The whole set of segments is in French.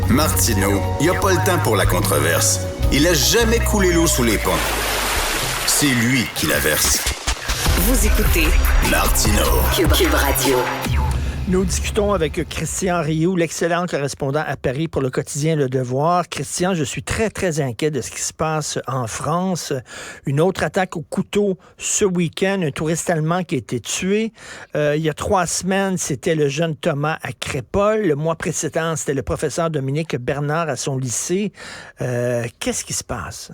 Martineau, il n'y a pas le temps pour la controverse. Il a jamais coulé l'eau sous les ponts. C'est lui qui la verse. Vous écoutez Martineau. Cube Radio. Nous discutons avec Christian Rioux, l'excellent correspondant à Paris pour le quotidien Le Devoir. Christian, je suis très, très inquiet de ce qui se passe en France. Une autre attaque au couteau ce week-end, un touriste allemand qui a été tué. Il y a 3 semaines, c'était le jeune Thomas à Crépol. Le mois précédent, c'était le professeur Dominique Bernard à son lycée. Qu'est-ce qui se passe?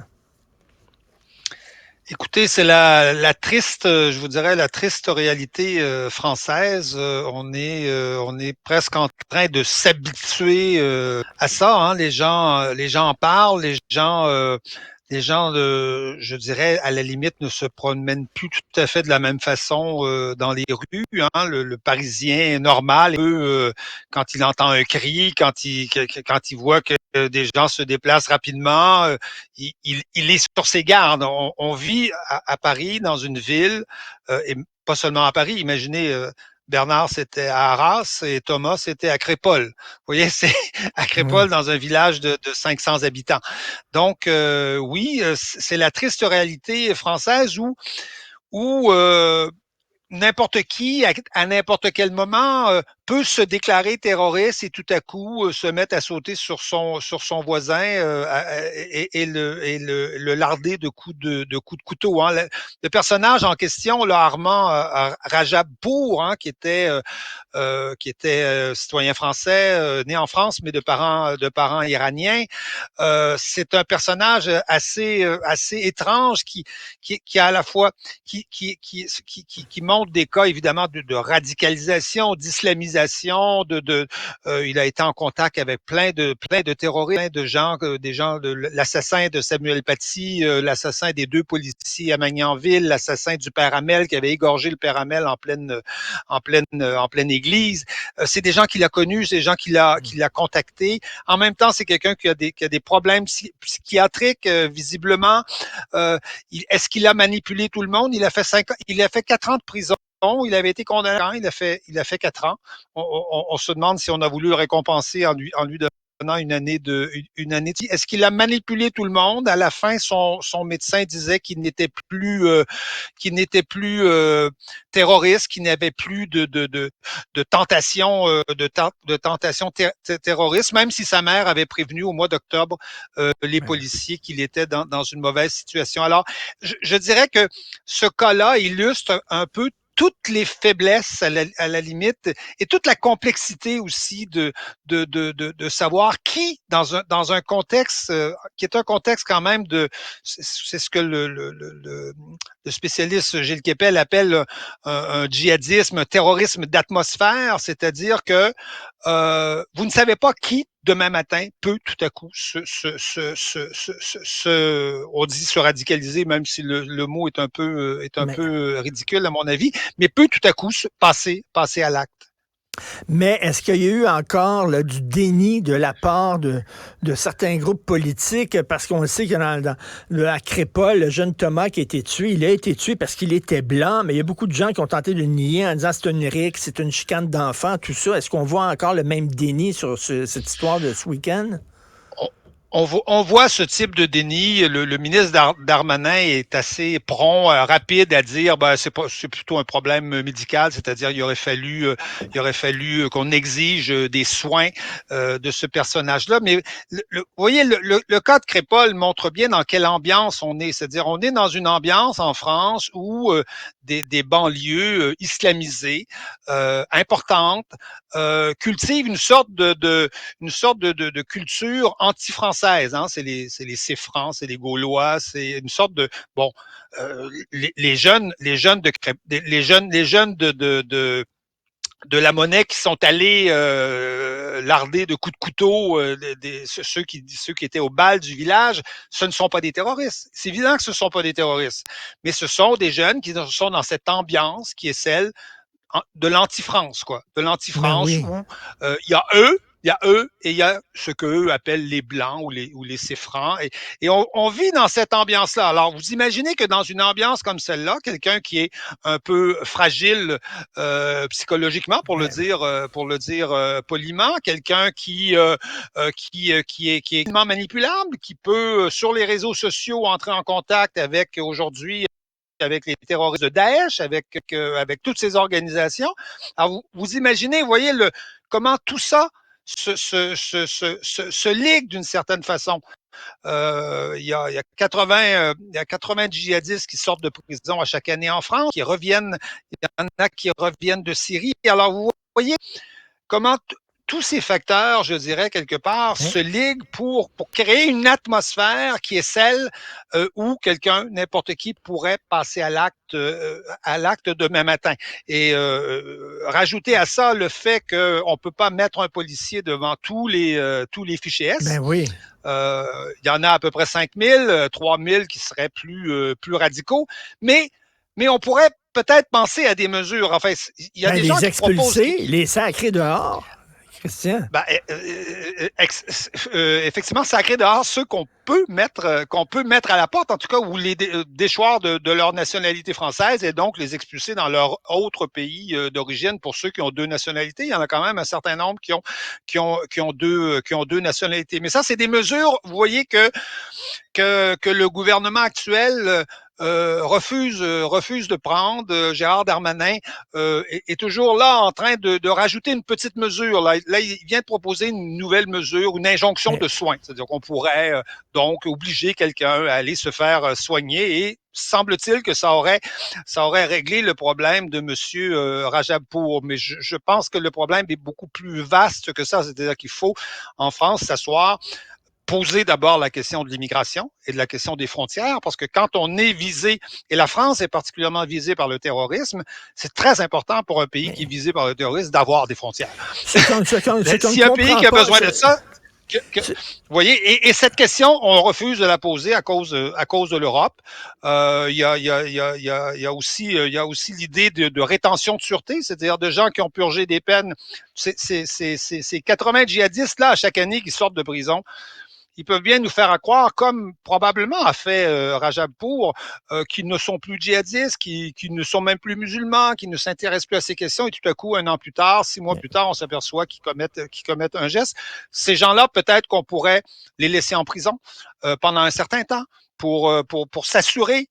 Écoutez, c'est la triste, je vous dirais, la triste réalité française. On est presque en train de s'habituer à ça. Hein. Les gens en parlent. Les gens, je dirais, à la limite, ne se promènent plus tout à fait de la même façon dans les rues. Hein. Le Parisien normal, quand il entend un cri, quand il voit que des gens se déplacent rapidement, il est sur ses gardes. On vit à Paris, dans une ville, et pas seulement à Paris. Imaginez, Bernard, c'était à Arras et Thomas, c'était à Crépol. Vous voyez, c'est à Crépol, dans un village de 500 habitants. Donc, oui, c'est la triste réalité française où n'importe qui, à n'importe quel moment, peut se déclarer terroriste et tout à coup se mettre à sauter sur son voisin et le larder de coups de couteau. Hein. Le personnage en question, là, Armand Rajabour, hein, qui était citoyen français, né en France, mais de parents iraniens. C'est un personnage assez étrange qui a à la fois qui montre des cas évidemment de radicalisation, d'islamisation. Il a été en contact avec plein de terroristes, des gens l'assassin de Samuel Paty, l'assassin des 2 policiers à Magnanville, l'assassin du père Hamel qui avait égorgé le père Hamel en pleine église. C'est des gens qu'il a connus, c'est des gens qu'il a contactés. En même temps, c'est quelqu'un qui a des problèmes psychiatriques, visiblement. Est-ce qu'il a manipulé tout le monde? Il a fait 4 ans de prison. Il avait été condamné, il a fait 4 ans. On se demande si on a voulu le récompenser en lui donnant une année. Est-ce qu'il a manipulé tout le monde? À la fin, son médecin disait qu'il n'était plus terroriste, qu'il n'avait plus de tentation terroriste, même si sa mère avait prévenu au mois d'octobre les policiers qu'il était dans une mauvaise situation. Alors, je dirais que ce cas-là illustre un peu toutes les faiblesses à la limite et toute la complexité aussi de savoir qui dans un contexte qui est un contexte quand même c'est ce que le spécialiste Gilles Kepel appelle un djihadisme, un terrorisme d'atmosphère, c'est-à-dire que vous ne savez pas qui demain matin peut tout à coup on dit se radicaliser, même si le mot est un peu ridicule à mon avis, mais peut tout à coup passer à l'acte. Mais est-ce qu'il y a eu encore là, du déni de la part de certains groupes politiques? Parce qu'on le sait que à Crépol, le jeune Thomas qui a été tué, il a été tué parce qu'il était blanc, mais il y a beaucoup de gens qui ont tenté de le nier en disant c'est une rixe, c'est une chicane d'enfants, tout ça. Est-ce qu'on voit encore le même déni sur cette histoire de ce week-end? On voit ce type de déni. Le ministre Darmanin est assez prompt, rapide à dire, c'est plutôt un problème médical, c'est-à-dire il aurait fallu qu'on exige des soins de ce personnage-là. Mais vous voyez, le cas de Crépol montre bien dans quelle ambiance on est. C'est-à-dire, on est dans une ambiance en France où des banlieues islamisées importantes cultivent une sorte de culture anti-française. Hein, c'est les Céfrans, c'est les Gaulois, c'est une sorte de les jeunes de la monnaie qui sont allés larder de coups de couteau ceux qui étaient au bal du village, ce ne sont pas des terroristes. C'est évident que ce ne sont pas des terroristes, mais ce sont des jeunes qui sont dans cette ambiance qui est celle de l'anti-France, quoi. De l'anti-France où il y a eux Il y a eux et il y a ce qu'eux appellent les Blancs ou les C-francs. Et on vit dans cette ambiance-là. Alors, vous imaginez que dans une ambiance comme celle-là, quelqu'un qui est un peu fragile psychologiquement, pour le dire poliment, quelqu'un qui est extrêmement manipulable, qui peut, sur les réseaux sociaux, entrer en contact avec aujourd'hui avec les terroristes de Daesh, avec toutes ces organisations. Alors, vous imaginez, vous voyez, comment tout ça se ligue d'une certaine façon. Il y a 80 djihadistes qui sortent de prison à chaque année en France, qui reviennent, il y en a qui reviennent de Syrie. Alors, vous voyez comment tous ces facteurs, je dirais, quelque part, se liguent pour créer une atmosphère qui est celle où quelqu'un, n'importe qui, pourrait passer à l'acte demain matin. Et rajouter à ça le fait qu'on ne peut pas mettre un policier devant tous les fichiers S. Ben oui. Il y en a à peu près 5000, 3000 qui seraient plus radicaux, mais on pourrait peut-être penser à des mesures. Enfin, il y a des gens qui proposent... Les sacrer dehors, Christian. Ben, effectivement, sacrer dehors ceux qu'on peut mettre à la porte, en tout cas, ou les déchoir de leur nationalité française et donc les expulser dans leur autre pays d'origine. Pour ceux qui ont deux nationalités, il y en a quand même un certain nombre qui ont deux nationalités. Mais ça, c'est des mesures, vous voyez, que le gouvernement actuel refuse de prendre. Gérard Darmanin est toujours là en train de rajouter une petite mesure. Là, il vient de proposer une nouvelle mesure, une injonction de soins. C'est-à-dire qu'on pourrait donc obliger quelqu'un à aller se faire soigner et semble-t-il que ça aurait réglé le problème de M. Rajabpour. Mais je pense que le problème est beaucoup plus vaste que ça. C'est-à-dire qu'il faut, en France, s'asseoir, poser d'abord la question de l'immigration et de la question des frontières, parce que quand on est visé, et la France est particulièrement visée par le terrorisme, c'est très important pour un pays qui est visé par le terrorisme d'avoir des frontières. Si un pays qui a besoin de ça, vous voyez, et cette question, on refuse de la poser à cause de l'Europe. Il y a aussi l'idée de rétention de sûreté, c'est-à-dire de gens qui ont purgé des peines. Ces 80 djihadistes là à chaque année qui sortent de prison. Ils peuvent bien nous faire croire, comme probablement a fait Rajabpour, qu'ils ne sont plus djihadistes, qu'ils ne sont même plus musulmans, qu'ils ne s'intéressent plus à ces questions, et tout à coup, 1 an plus tard, 6 mois plus tard, on s'aperçoit qu'ils commettent un geste. Ces gens-là, peut-être qu'on pourrait les laisser en prison pendant un certain temps. Pour s'assurer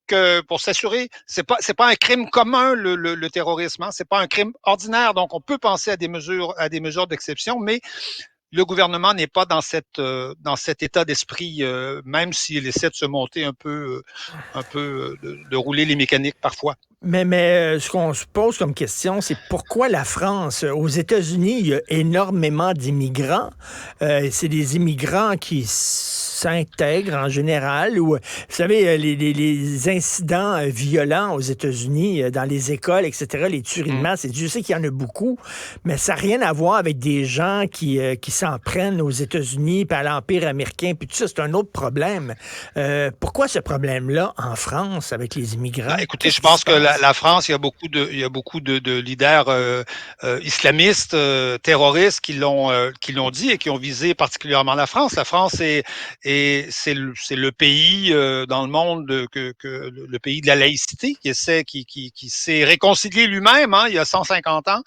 c'est pas un crime commun le terrorisme, hein, c'est pas un crime ordinaire, donc on peut penser à des mesures d'exception, mais le gouvernement n'est pas dans cet état d'esprit, même s'il essaie de se monter un peu de rouler les mécaniques parfois. Mais ce qu'on se pose comme question, c'est pourquoi la France? Aux États-Unis, il y a énormément d'immigrants. C'est des immigrants qui s'intègrent en général. Ou, vous savez, les incidents violents aux États-Unis, dans les écoles, etc., les tueries de masse, et Dieu sait qu'il y en a beaucoup, mais ça n'a rien à voir avec des gens qui s'en prennent aux États-Unis, puis à l'Empire américain, puis tout ça, c'est un autre problème. Pourquoi ce problème-là en France avec les immigrants? Écoutez, je pense que la France, il y a beaucoup de leaders islamistes, terroristes qui l'ont dit et qui ont visé particulièrement la France. La France c'est le pays dans le monde le pays de la laïcité qui s'est réconcilié lui-même, hein, il y a 150 ans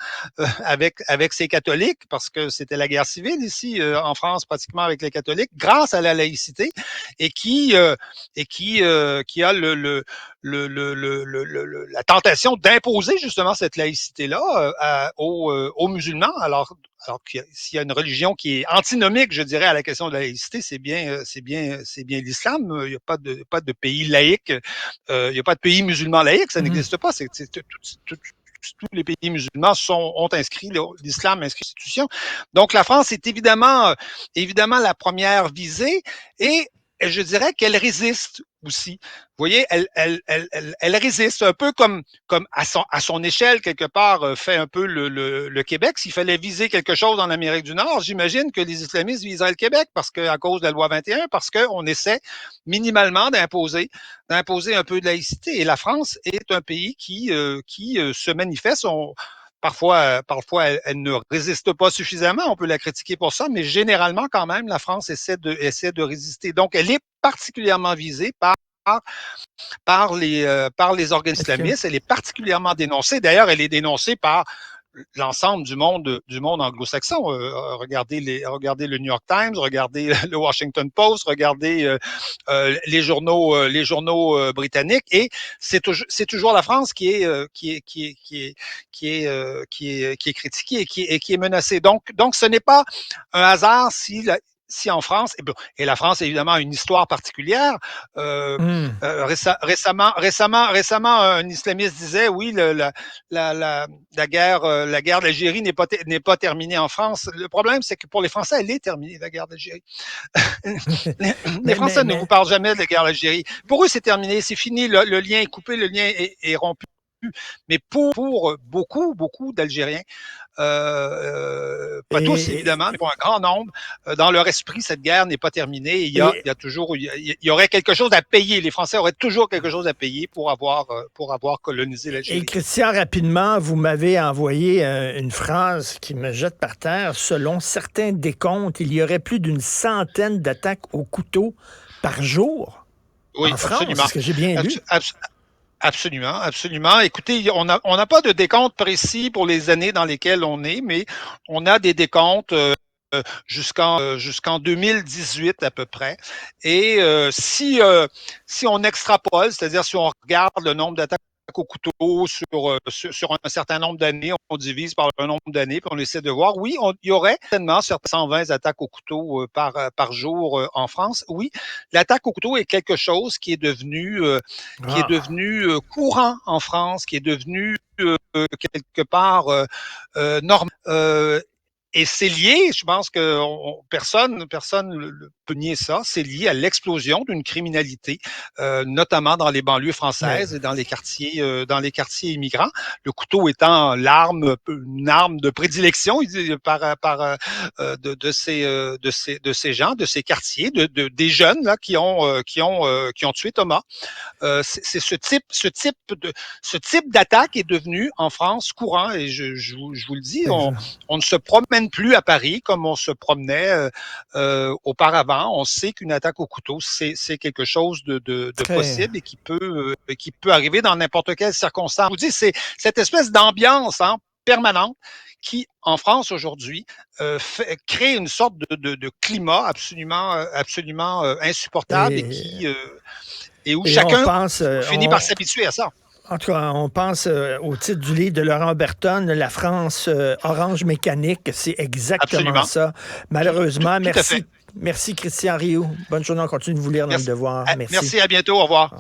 avec ses catholiques, parce que c'était la guerre civile ici en France pratiquement avec les catholiques, grâce à la laïcité, et qui a la tentation d'imposer justement cette laïcité-là aux musulmans. Alors s'il y a une religion qui est antinomique, je dirais, à la question de la laïcité, c'est bien l'islam. Il n'y a pas de pays laïque, il n'y a pas de pays musulman laïque, ça n'existe pas. Tous les pays musulmans ont inscrit l'islam inscrit l'institution. Donc la France est évidemment la première visée, et je dirais qu'elle résiste aussi. Vous voyez, elle résiste un peu comme à son échelle, quelque part, fait un peu le Québec. S'il fallait viser quelque chose en Amérique du Nord, j'imagine que les islamistes viseraient le Québec, parce que à cause de la loi 21, parce qu'on essaie minimalement d'imposer un peu de laïcité. Et la France est un pays qui se manifeste. parfois elle ne résiste pas suffisamment, on peut la critiquer pour ça, mais généralement, quand même, la France essaie de résister. Donc, elle est particulièrement visée par les organismes islamistes. Elle est particulièrement dénoncée. D'ailleurs, elle est dénoncée par l'ensemble du monde anglo-saxon. Regardez le New York Times, regardez le Washington Post, regardez les journaux britanniques, et c'est toujours la France qui est critiquée et qui est menacée. Donc ce n'est pas un hasard si en France, et la France évidemment a une histoire particulière. Récemment, un islamiste disait oui, la guerre d'Algérie n'est pas terminée en France. Le problème, c'est que pour les Français, elle est terminée, la guerre d'Algérie. Les Français ne vous parlent jamais de la guerre d'Algérie. Pour eux, c'est terminé, c'est fini, le lien est coupé, le lien est rompu. Mais pour beaucoup d'Algériens, pas tous évidemment, mais pour un grand nombre, dans leur esprit, cette guerre n'est pas terminée. Il y aurait quelque chose à payer. Les Français auraient toujours quelque chose à payer pour avoir colonisé l'Algérie. Et Christian, rapidement, vous m'avez envoyé une phrase qui me jette par terre. Selon certains décomptes, il y aurait plus d'une centaine d'attaques au couteau par jour en France. Absolument. Est-ce que j'ai bien lu? Absolument. Écoutez, on n'a pas de décompte précis pour les années dans lesquelles on est, mais on a des décomptes jusqu'en 2018 à peu près. Et si on extrapole, c'est-à-dire si on regarde le nombre d'attaques au couteau sur un certain nombre d'années, on divise par un nombre d'années, puis on essaie de voir. Oui, il y aurait certainement 120 attaques au couteau par jour en France. Oui, l'attaque au couteau est quelque chose qui est devenu courant en France, qui est devenu quelque part normal. Et c'est lié, je pense que personne ne peut nier ça, c'est lié à l'explosion d'une criminalité, notamment dans les banlieues françaises et dans les quartiers immigrants. Le couteau étant une arme de prédilection de ces gens, de ces quartiers, des jeunes là qui ont tué Thomas. C'est ce type d'attaque est devenu en France courant, et je vous le dis, on ne se promène plus à Paris comme on se promenait auparavant. On sait qu'une attaque au couteau, c'est quelque chose de possible et qui peut arriver dans n'importe quelle circonstance. Je vous dis, c'est cette espèce d'ambiance permanente qui, en France aujourd'hui, crée une sorte de climat absolument insupportable et où chacun finit par s'habituer à ça. En tout cas, on pense au titre du livre de Laurent Berton, La France orange mécanique. C'est exactement ça. Malheureusement, merci. Merci, Christian Rioux. Bonne journée. On continue de vous lire dans Le Devoir. Merci, à bientôt. Au revoir.